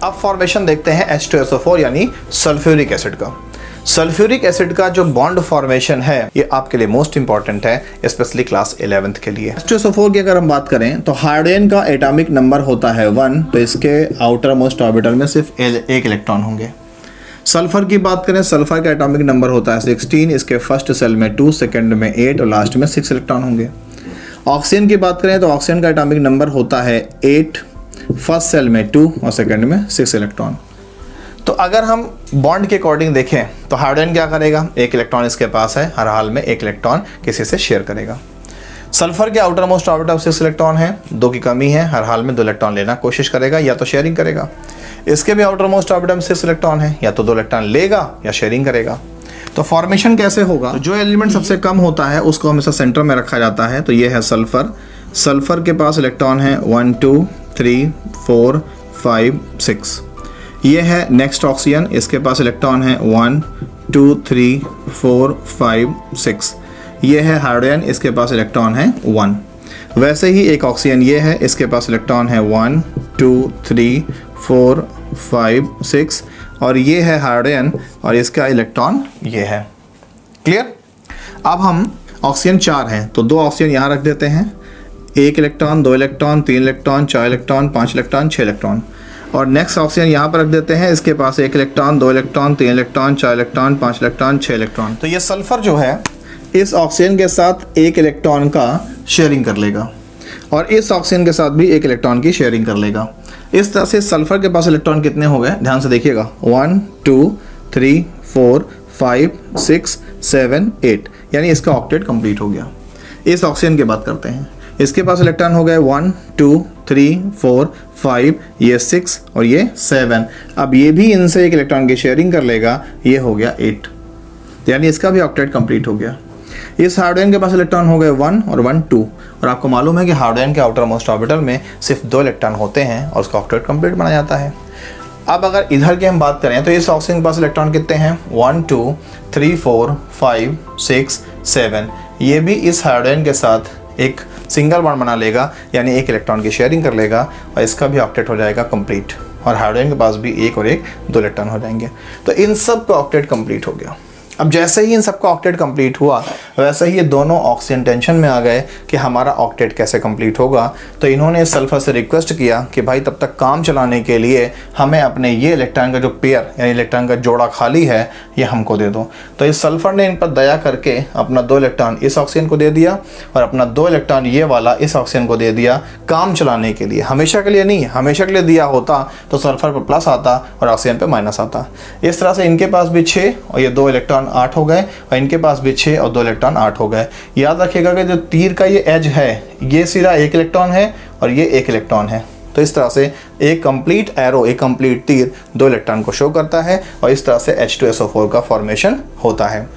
अब फॉर्मेशन देखते हैं H2SO4 यानी सल्फ्यूरिक एसिड का। सल्फ्यूरिक एसिड का जो बॉन्ड फॉर्मेशन है ये आपके लिए मोस्ट इंपॉर्टेंट है, स्पेशली क्लास 11th के लिए। H2SO4 की अगर हम बात करें तो हाइड्रोजन का एटॉमिक नंबर होता है 1, तो इसके आउटर मोस्ट ऑर्बिटल में सिर्फ एक इलेक्ट्रॉन होंगे। सल्फर की बात करें, सल्फर का एटॉमिक नंबर होता है 16, इसके फर्स्ट सेल में 2, सेकंड में 8 और लास्ट में 6 इलेक्ट्रॉन होंगे। ऑक्सीजन की बात करें तो ऑक्सीजन का एटॉमिक नंबर होता है 8, फर्स्ट सेल में 2 और सेकंड में 6 इलेक्ट्रॉन। तो अगर हम बॉन्ड के अकॉर्डिंग देखें तो हाइड्रोजन क्या करेगा, एक इलेक्ट्रॉन इसके पास है, हर हाल में एक इलेक्ट्रॉन किसी से शेयर करेगा। सल्फर के आउटर मोस्ट ऑर्बिटल 6 इलेक्ट्रॉन है, 2 की कमी है, हर हाल में 2 इलेक्ट्रॉन लेना कोशिश करेगा या तो शेयरिंग करेगा। इसके भी आउटर मोस्ट ऑर्बिटल में 6 इलेक्ट्रॉन है, या तो 2 इलेक्ट्रॉन लेगा या शेयरिंग करेगा। तो फॉर्मेशन कैसे होगा, तो जो एलिमेंट सबसे कम होता है उसको हमेशा सेंटर में रखा जाता है। तो ये है सल्फर। सल्फर के पास इलेक्ट्रॉन है 1 2 3 4 5 6। ये है नेक्स्ट ऑक्सीजन, इसके पास इलेक्ट्रॉन है 1 2 3 4 5 6। ये है हाइड्रोजन, इसके पास इलेक्ट्रॉन है 1। वैसे ही एक ऑक्सीजन ये है, इसके पास इलेक्ट्रॉन है 1 2 3 4 5 6 और ये है हाइड्रोजन और इसका इलेक्ट्रॉन ये है। क्लियर। अब हम ऑक्सीजन 4 हैं तो 2 ऑक्सीजन यहाँ रख देते हैं, 1 electron 2 electron 3 electron 4 electron 5 electron 6 electron. और नेक्स्ट ऑक्सीजन यहाँ पर रख देते हैं, इसके पास 1 electron 2 electron 3 electron 4 electron 5 electron 6 electron. तो ये सल्फर जो है इस ऑक्सीजन के साथ 1 इलेक्ट्रॉन का शेयरिंग कर लेगा और इस ऑक्सीजन के साथ भी 1 इलेक्ट्रॉन की शेयरिंग कर लेगा। इस तरह से सल्फर के पास इलेक्ट्रॉन कितने हो गए, ध्यान से देखिएगा, 1 2 3 4 5 6 7 8, यानी इसका ऑक्टेट कंप्लीट हो गया। इस ऑक्सीजन की बात करते हैं, इसके पास इलेक्ट्रॉन हो गए 1 2 3 4 5, ये 6 और ये 7। अब ये भी इनसे 1 इलेक्ट्रॉन की शेयरिंग कर लेगा, ये हो गया 8, यानी इसका भी ऑक्टेट कंप्लीट हो गया। इस हाइड्रोजन के पास इलेक्ट्रॉन हो गए 1 और 1 2, और आपको मालूम है कि हाइड्रोजन के आउटर मोस्ट ऑर्बिटल में सिर्फ 2 इलेक्ट्रॉन होते हैं और उसका ऑक्टेट कंप्लीट बना जाता है। अब अगर इधर की हम बात करें तो इस ऑक्सीजन के पास इलेक्ट्रॉन कितने हैं, 1 2 3 4 5 6 7। ये भी इस हाइड्रोजन के साथ एक सिंगल बॉन्ड बना लेगा, यानी 1 इलेक्ट्रॉन की शेयरिंग कर लेगा और इसका भी ऑक्टेट हो जाएगा कंप्लीट, और हाइड्रोजन के पास भी 1 और 1 2 इलेक्ट्रॉन हो जाएंगे। तो इन सब का ऑक्टेट कंप्लीट हो गया। अब जैसे ही इन सबका ऑक्टेट कंप्लीट हुआ वैसे ही ये दोनों ऑक्सीजन टेंशन में आ गए कि हमारा ऑक्टेट कैसे कंप्लीट होगा। तो इन्होंने सल्फर से रिक्वेस्ट किया कि भाई तब तक काम चलाने के लिए हमें अपने ये इलेक्ट्रॉन का जो पेयर यानी इलेक्ट्रॉन का जोड़ा खाली है ये हमको दे दो। तो इस सल्फर ने इन पर दया करके अपना 2 इलेक्ट्रॉन इस ऑक्सीजन को दे दिया और अपना 2 इलेक्ट्रॉन ये वाला इस ऑक्सीजन को दे दिया काम चलाने के लिए। हमेशा के लिए नहीं, हमेशा के लिए दिया होता तो सल्फर पर प्लस आता और ऑक्सीजन पर माइनस आता। इस तरह से इनके पास भी 6 और ये 2 इलेक्ट्रॉन 8 हो गए और इनके पास भी 6 और 2 इलेक्ट्रॉन 8 हो गए। याद रखिएगा कि जो तीर का ये एज है ये सीधा 1 इलेक्ट्रॉन है और ये 1 इलेक्ट्रॉन है। तो इस तरह से एक कंप्लीट एरो, एक कंप्लीट तीर 2 इलेक्ट्रॉन को शो करता है और इस तरह से H2SO4 का फॉर्मेशन होता है।